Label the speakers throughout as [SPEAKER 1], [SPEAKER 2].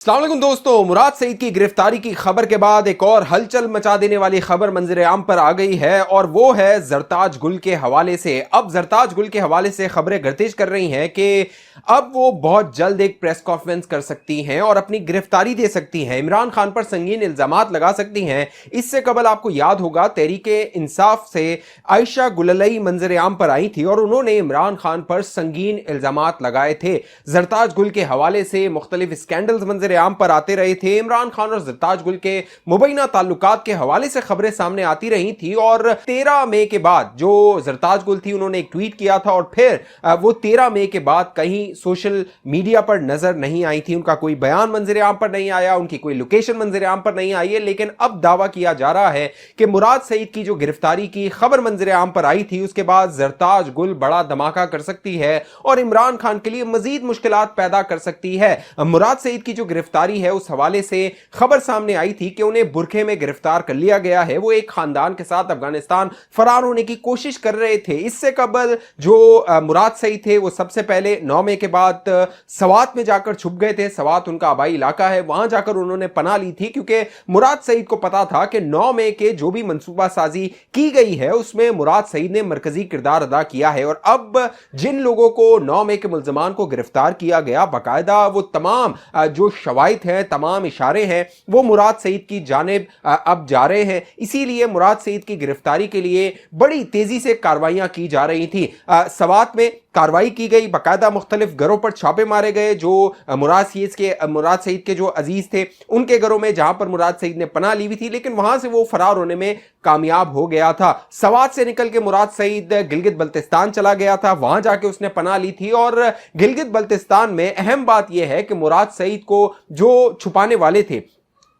[SPEAKER 1] अस्सलाम वालेकुम दोस्तों, मुराद सईद की गिरफ्तारी की खबर के बाद एक और हलचल मचा देने वाली खबर मंजर आम पर आ गई है और वो है जरताज गुल के हवाले से। अब जरताज गुल के हवाले से खबरें गर्दिश कर रही हैं कि अब वो बहुत जल्द एक प्रेस कॉन्फ्रेंस कर सकती हैं और अपनी गिरफ्तारी दे सकती हैं, इमरान खान पर संगीन इल्जामात लगा सकती हैं। इससे कबल आपको याद होगा तहरीके इंसाफ से आयशा गुललई मंजर आम पर आई थी और उन्होंने इमरान खान पर संगीन इल्जामात लगाए थे। जरताज गुल के हवाले से मुख्तलिफ स्कैंडल्स मंजर आम पर आते रहे थे। इमरान खान और जरताज गुल के मुबैना ताल्लुकात के हवाले से खबरें सामने आती रही थी और 13 मई के बाद जो जरताज गुल थी उन्होंने एक ट्वीट किया था और फिर वो 13 मई के बाद कहीं सोशल मीडिया पर नजर नहीं आई थी। उनका कोई बयान मंजर आम पर नहीं आया, उनकी कोई लोकेशन मंजर आम पर नहीं आई है। लेकिन अब दावा किया जा रहा है कि मुराद सईद की जो गिरफ्तारी की खबर मंजर आम पर आई थी उसके बाद जरताज गुल बड़ा धमाका कर सकती है और इमरान खान के लिए मजीद मुश्किलात पैदा कर सकती है। मुराद सईद की जो गिरफ्तारी है उस हवाले से खबर सामने आई थी कि उन्हें बुरखे में गिरफ्तार कर लिया गया है। वो एक खानदान के साथ अफगानिस्तान फरार होने की कोशिश कर रहे थे। इससे कबल जो मुराद सईद थे वो सबसे पहले 9 मई के बाद सवात में जाकर छुप गए थे। सवात उनका आबाई इलाका है, वहां जाकर उन्होंने पनाह ली थी क्योंकि मुराद सईद को पता था कि 9 मई के जो भी मंसूबा साजी की गई है उसमें मुराद सईद ने मरकजी किरदार अदा किया है। और अब जिन लोगों को 9 मई के मुल्जमान को गिरफ्तार किया गया, बाकायदा वो तमाम जो शवाहिद हैं, तमाम इशारे हैं वो मुराद सईद की जानिब अब जा रहे हैं। इसीलिए मुराद सईद की गिरफ्तारी के लिए बड़ी तेजी से कार्रवाइयां की जा रही थी। सवात में कार्रवाई की गई, बाकायदा मुख्तलिफ घरों पर छापे मारे गए। जो मुराद सईद के जो अजीज थे उनके घरों में जहां पर मुराद सईद ने पनाह ली हुई थी, लेकिन वहां से वो फरार होने में कामयाब हो गया था। सवात से निकल के मुराद सईद गिलगित बल्तिस्तान चला गया था, वहां जाके उसने पनाह ली थी। और गिलगित बल्तिस्तान में अहम बात यह है कि मुराद सईद को जो छुपाने वाले थे,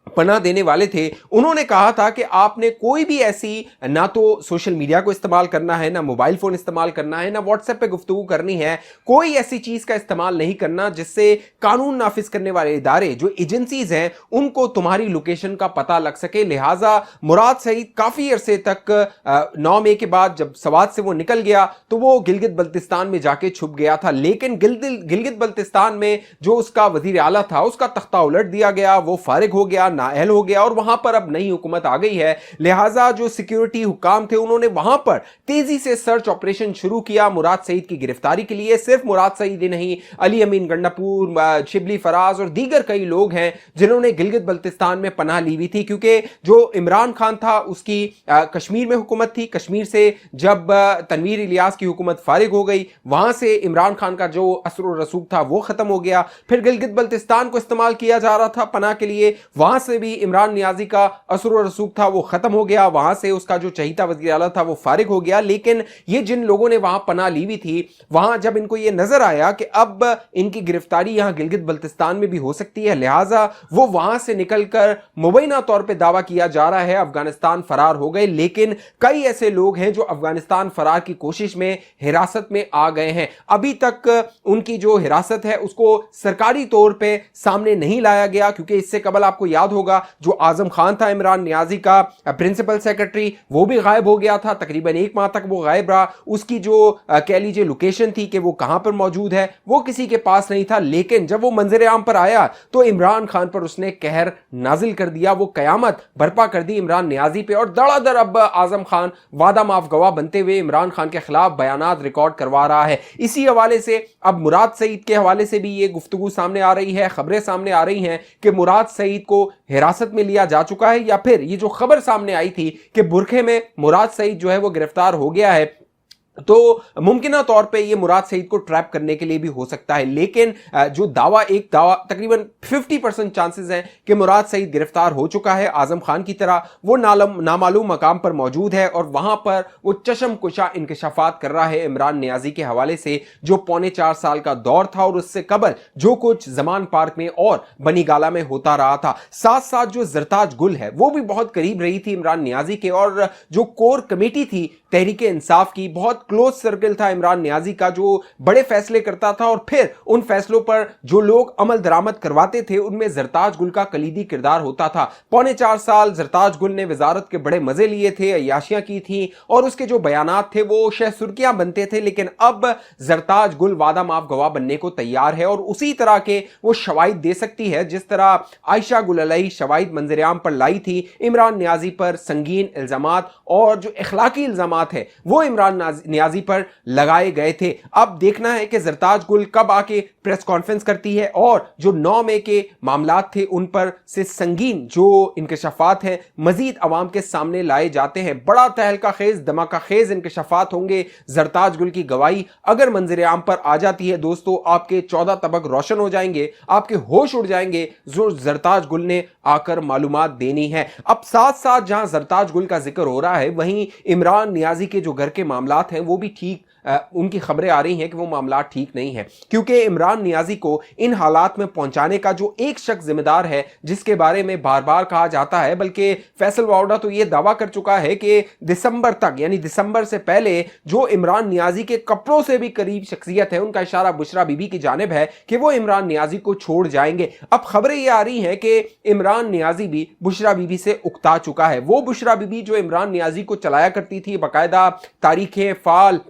[SPEAKER 1] पनाह देने वाले थे, उन्होंने कहा था कि आपने कोई भी ऐसी ना तो सोशल मीडिया को इस्तेमाल करना है, ना मोबाइल फोन इस्तेमाल करना है, ना व्हाट्सएप पे गुफ्तगू करनी है, कोई ऐसी चीज का इस्तेमाल नहीं करना जिससे कानून नाफिज करने वाले इदारे जो एजेंसीज हैं उनको तुम्हारी लोकेशन का पता लग सके। लिहाजा मुराद सईद काफी अरसे तक 9 मई के बाद जब सवात से वो निकल गया तो वो गिलगित बल्तिस्तान में जाके छुप गया था। लेकिन गिलगित बल्तिस्तान में जो उसका वजीर आला था उसका तख्ता उलट दिया गया, वो फारिग हो गया, नाअहल हो गया और वहां पर अब नई हुकूमत आ गई है। लिहाजा जो सिक्योरिटी हुकाम थे उन्होंने वहां पर तेजी से सर्च ऑपरेशन शुरू किया मुराद सईद की गिरफ्तारी के लिए। सिर्फ मुराद सईद ही नहीं, अली अमीन गंडापुर, शिबली फराज और दीगर कई लोग हैं जिन्होंने गिलगित बल्तिस्तान में पनाह ली हुई थी क्योंकि जो इमरान खान था उसकी कश्मीर में हुकूमत थी। कश्मीर से जब तनवीर इलियास की हुकूमत फारिग हो गई, वहां से इमरान खान का जो असर और रसूख था वो खत्म हो गया। फिर गिलगित बल्तिस्तान को इस्तेमाल किया जा रहा था पनाह के लिए, वहां से भी इमरान नियाजी का असर और रसूख था वो खत्म हो गया, वहां से उसका जो चहीता वज़ीर आला था वो फारिग हो गया। लेकिन ये जिन लोगों ने वहां पनाह ली हुई थी, वहां जब इनको ये नजर आया कि अब इनकी गिरफ्तारी यहां गिलगित बल्तिस्तान में भी हो सकती है, लिहाजा वो वहां से निकलकर मुबैना तौर पे दावा किया जा रहा है अफगानिस्तान फरार हो गए। लेकिन कई ऐसे लोग हैं जो अफगानिस्तान फरार की कोशिश में हिरासत में आ गए हैं। अभी तक उनकी जो हिरासत है उसको सरकारी तौर पे सामने नहीं लाया गया क्योंकि इससे कबल आपको याद होगा जो आजम खान था इमरान नियाजी का प्रिंसिपल सेक्रेटरी, वो भी गायब हो गया था। तकरीबन 1 माह तक वो गायब रहा। उसकी जो कह लीजिए लोकेशन थी कि वो कहां पर मौजूद है वो किसी के पास नहीं था। लेकिन जब वो मंजर आम पर आया तो इमरान खान पर उसने कहर नाजिल कर दिया, वो कयामत बर्पा कर दी इमरान नियाजी पे। और दड़ादड़ अब आजम खान वादा माफ गवाह बनते हुए इमरान खान के खिलाफ बयानात रिकॉर्ड करवा रहा है। इसी हवाले से अब मुराद सईद के हवाले से भी ये गुफ्तगू सामने आ रही है, खबरें सामने आ रही हैं कि मुराद सईद को हिरासत में लिया जा चुका है या फिर ये जो खबर सामने आई थी कि बुरखे में मुराद सईद जो है वो गिरफ्तार हो गया है, तो मुमकिना तौर पे ये मुराद सईद को ट्रैप करने के लिए भी हो सकता है। लेकिन जो दावा तकरीबन 50% चांसेस हैं कि मुराद सईद गिरफ्तार हो चुका है आजम खान की तरह, वो नामालूम मकाम पर मौजूद है और वहां पर वो चशम कुशा इंकशाफात कर रहा है इमरान नियाजी के हवाले से, जो 3.25 साल का दौर था और उससे कबल जो कुछ जमान पार्क में और बनी गाला में होता रहा था। साथ साथ जो जरताज गुल है वो भी बहुत करीब रही थी इमरान नियाजी के और जो कोर कमेटी थी तहरीके इंसाफ की बहुत क्लोज सर्कल था इमरान नियाजी का, जो बड़े फैसले करता था और फिर उन फैसलों पर जो लोग अमल दरामद करवाते थे उनमें जरताज गुल का कलीदी किरदार होता था। 4.25 साल जरताज गुल ने वजारत के बड़े मजे लिए थे, अय्याशियां की थी और उसके जो बयानात थे वो शह सुर्खियां बनते थे, लेकिन अब जरताज गुल वादा माफ गवाह बनने को तैयार है और उसी तरह के वो शवाहिद दे सकती है जिस तरह आयशा गुल अलई शवाहिद मंजर-ए-आम पर लाई थी। इमरान नियाजी पर संगीन इल्जामात और जो इखलाकी इल्जामात है वो इमरान नियाजी पर लगाए गए थे। अब देखना है कि जरताज गुल कब आके प्रेस कॉन्फ्रेंस करती है और जो 9 मई के मामलात थे उन पर से संगीन जो इंकशाफात हैं मजीद अवाम के सामने लाए जाते हैं। बड़ा तहलका खेज धमाका खेज इंकशाफात होंगे। जरताज गुल की गवाही अगर मंजर आम पर आ जाती है दोस्तों, आपके 14 तबक रोशन हो जाएंगे, आपके होश उड़ जाएंगे जो जरताज गुल ने आकर मालूमात देनी है। अब साथ साथ जहां जरताज गुल का जिक्र हो रहा है वहीं इमरान नियाजी के जो घर के मामलात हैं वो भी ठीक उनकी खबरें आ रही हैं कि वो मामला ठीक नहीं है, क्योंकि इमरान नियाजी को इन हालात में पहुंचाने का जो एक शख्स जिम्मेदार है जिसके बारे में बार बार कहा जाता है, बल्कि फैसल वावड़ा तो ये दावा कर चुका है कि दिसंबर तक यानी दिसंबर से पहले जो इमरान नियाजी के कपड़ों से भी करीब शख्सियत है उनका इशारा बुशरा बीबी की जानिब है कि वो इमरान नियाजी को छोड़ जाएंगे। अब खबरें ये आ रही हैं कि इमरान नियाजी भी बुशरा बीबी से उकता चुका है। वो बुशरा बीबी जो इमरान नियाजी को चलाया करती थी, बाकायदा तारीखें फाल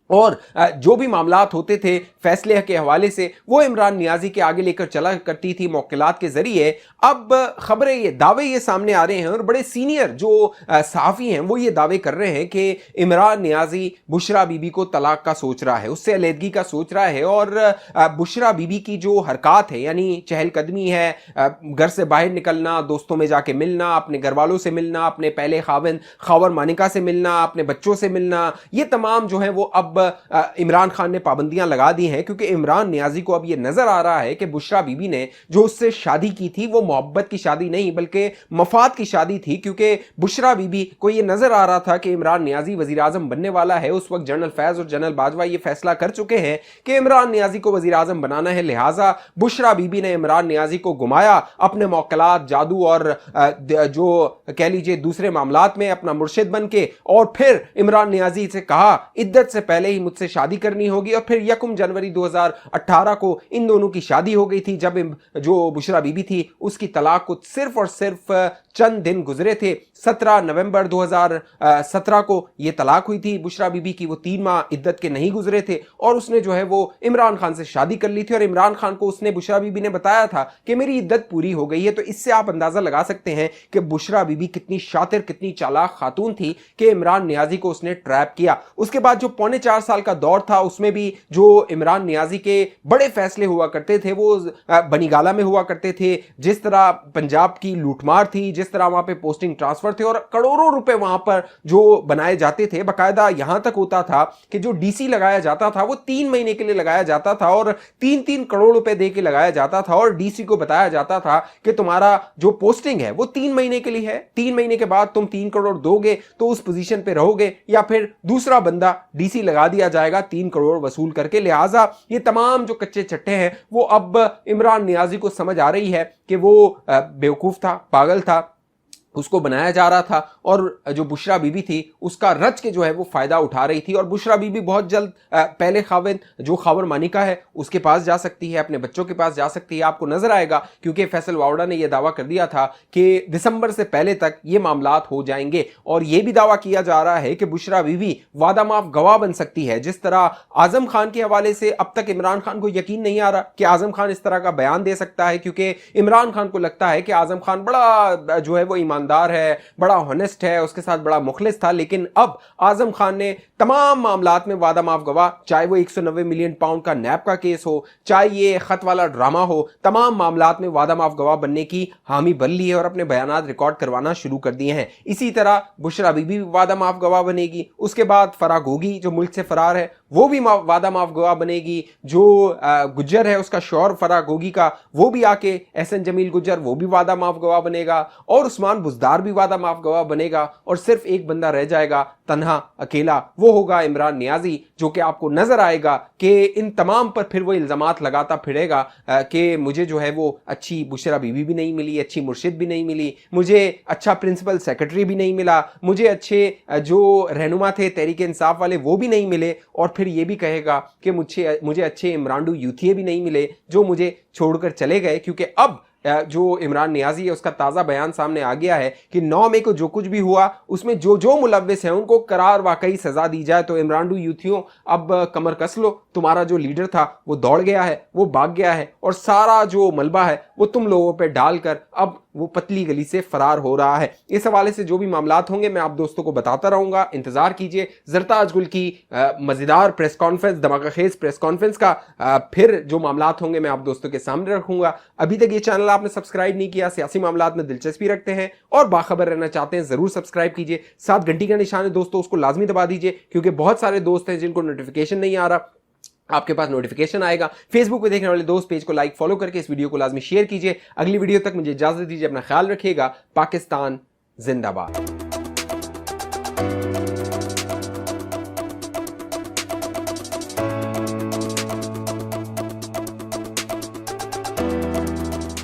[SPEAKER 1] और जो भी मामलात होते थे फैसले के हवाले से वो इमरान नियाजी के आगे लेकर चला करती थी मौकिलात के जरिए। अब खबरें ये दावे ये सामने आ रहे हैं और बड़े सीनियर जो सहाफ़ी हैं वो ये दावे कर रहे हैं कि इमरान नियाजी बुशरा बीबी को तलाक का सोच रहा है, उससे अलहदगी का सोच रहा है और बुशरा बीबी की जो हरकत है यानी चहलकदमी है, घर से बाहर निकलना, दोस्तों में जाके मिलना, अपने घर वालों से मिलना, अपने पहले खावर मानिका से मिलना, अपने बच्चों से मिलना, ये तमाम जो है वो अब इमरान खान ने पाबंदियां लगा दी हैं, क्योंकि इमरान नियाजी को अब ये नजर आ रहा है कि बुशरा बीबी ने जो उससे शादी की थी वो मोहब्बत की शादी नहीं बल्कि मफाद की शादी थी, क्योंकि बुशरा बीबी को ये नजर आ रहा था कि इमरान नियाजी वजीर आजम बनने वाला है। उस वक्त जनरल फैज और जनरल बाजवा ये फैसला कर चुके हैं कि इमरान नियाजी को वजीर आजम बनाना है, लिहाजा बुशरा बीबी ने इमरान नियाजी को घुमाया अपने मौकलात जादू और जो कह लीजिए दूसरे मामलात में अपना मुर्शिद बन के, और फिर इमरान नियाजी से कहा इद्दत से पहले ही मुझसे शादी करनी होगी और फिर 1 जनवरी 2018 को इन दोनों की शादी हो गई थी, जब जो बुशरा बीबी थी उसकी तलाक को सिर्फ और सिर्फ चंद दिन गुजरे थे। 17 नवंबर 2017 को यह तलाक हुई थी बुशरा बीबी की, वो 3 माह इद्दत के नहीं गुजरे थे और उसने जो है वो इमरान खान से शादी कर ली थी और इमरान खान को उसने बुशरा बीबी ने बताया था कि मेरी इद्दत पूरी हो गई है। तो इससे आप अंदाजा लगा सकते हैं कि बुशरा बीबी कितनी शातिर कितनी चालाक खातून थी कि इमरान नियाजी को उसने ट्रैप किया। उसके बाद जो 4.25 साल का दौर था उसमें भी जो इमरान नियाजी के बड़े फैसले हुआ करते थे वो बनीगाला में हुआ करते थे, जिस तरह पंजाब की लूटमार थी, जिस तरह वहां पे पोस्टिंग ट्रांसफर थे और करोड़ों रुपए वहां पर जो बनाए जाते थे। बाकायदा यहां तक होता था कि जो डीसी लगाया जाता था वो 3 महीने के लिए लगाया जाता था और 3-3 करोड़ रुपए दे के लगाया जाता था और डीसी को बताया जाता था कि तुम्हारा जो पोस्टिंग है वो 3 महीने के लिए है, 3 महीने के बाद तुम 3 करोड़ दोगे तो उस पोजीशन पे रहोगे या फिर दूसरा बंदा डीसी लगा दिया जाएगा 3 करोड़ वसूल करके। लिहाजा ये तमाम जो कच्चे चट्टे हैं वो अब इमरान नियाजी को समझ आ रही है कि वो बेवकूफ था, पागल था, उसको बनाया जा रहा था और जो बुशरा बीबी थी उसका रच के जो है वो फायदा उठा रही थी। और बुशरा बीबी बहुत जल्द पहले खाविंद जो खावर मानिका है उसके पास जा सकती है, अपने बच्चों के पास जा सकती है, आपको नजर आएगा, क्योंकि फैसल वावड़ा ने यह दावा कर दिया था कि दिसंबर से पहले तक ये मामलात हो जाएंगे। और यह भी दावा किया जा रहा है कि बुशरा बीबी वादा माफ गवाह बन सकती है। जिस तरह आजम खान के हवाले से अब तक इमरान खान को यकीन नहीं आ रहा कि आजम खान इस तरह का बयान दे सकता है, क्योंकि इमरान खान को लगता है कि आजम खान बड़ा जो है वो ईमानदार है, बड़ा हॉनेस्ट है, उसके साथ बड़ा मुखलिस था। लेकिन अब आजम खान ने तमाम मामलात में वादा माफ गवाह, चाहे वो 190 मिलियन पाउंड का नैब का केस हो, चाहे ये खत वाला ड्रामा हो, तमाम मामलात में वादा माफ गवाह बनने की हामी भर ली है और अपने बयानात रिकॉर्ड करवाना शुरू कर दिए हैं। इसी तरह बुशरा बीबी भी वादा माफ गवाह बनेगी। उसके बाद फराग होगी जो मुल्क से फरार है वो भी वादा माफ गवाह बनेगी, जो गुज्जर है उसका शौहर फराह गोगी का वो भी आके एहसन जमील गुज्जर वो भी वादा माफ गवाह बनेगा, और उस्मान बुज़दार भी वादा माफ गवाह बनेगा, और सिर्फ एक बंदा रह जाएगा तन्हा अकेला, वो होगा इमरान नियाजी, जो कि आपको नजर आएगा कि इन तमाम पर फिर वो इल्जामात लगाता फिरेगा कि मुझे जो है वो अच्छी बुशरा बीवी भी नहीं मिली, अच्छी मुर्शिद भी नहीं मिली, मुझे अच्छा प्रिंसिपल सेक्रेटरी भी नहीं मिला, मुझे अच्छे जो रहनुमा थे तहरीक इंसाफ वाले वो भी नहीं मिले, और फिर ये भी कहेगा कि मुझे अच्छे इमरानडू यूथिये भी नहीं मिले जो मुझे छोड़कर चले गए। क्योंकि अब जो इमरान नियाजी है उसका ताज़ा बयान सामने आ गया है कि 9 मई को जो कुछ भी हुआ उसमें जो जो मुलव्विस हैं उनको करार वाकई सजा दी जाए। तो इमरानडू यूथियों अब कमर कस लो, तुम्हारा जो लीडर था वो दौड़ गया है, वो भाग गया है, और सारा जो मलबा है वो तुम लोगों पे डालकर अब वो पतली गली से फरार हो रहा है। इस हवाले से जो भी मामलात होंगे मैं आप दोस्तों को बताता रहूंगा, इंतजार कीजिए। ज़रताज गुल की मज़ेदार प्रेस कॉन्फ्रेंस, धमाकेखेज प्रेस कॉन्फ्रेंस का फिर जो मामलात होंगे मैं आप दोस्तों के सामने रखूंगा। अभी तक ये चैनल आपने सब्सक्राइब नहीं किया, सियासी मामलात में दिलचस्पी रखते हैं और बाखबर रहना चाहते हैं, जरूर सब्सक्राइब कीजिए। साथ घंटी का निशान है दोस्तों, उसको लाजमी दबा दीजिए, क्योंकि बहुत सारे दोस्त हैं जिनको नोटिफिकेशन नहीं आ रहा, आपके पास नोटिफिकेशन आएगा। फेसबुक पे देखने वाले दोस्त पेज को लाइक फॉलो करके इस वीडियो को लाजमी शेयर कीजिए। अगली वीडियो तक मुझे इजाजत दीजिए, अपना ख्याल रखिएगा। पाकिस्तान जिंदाबाद।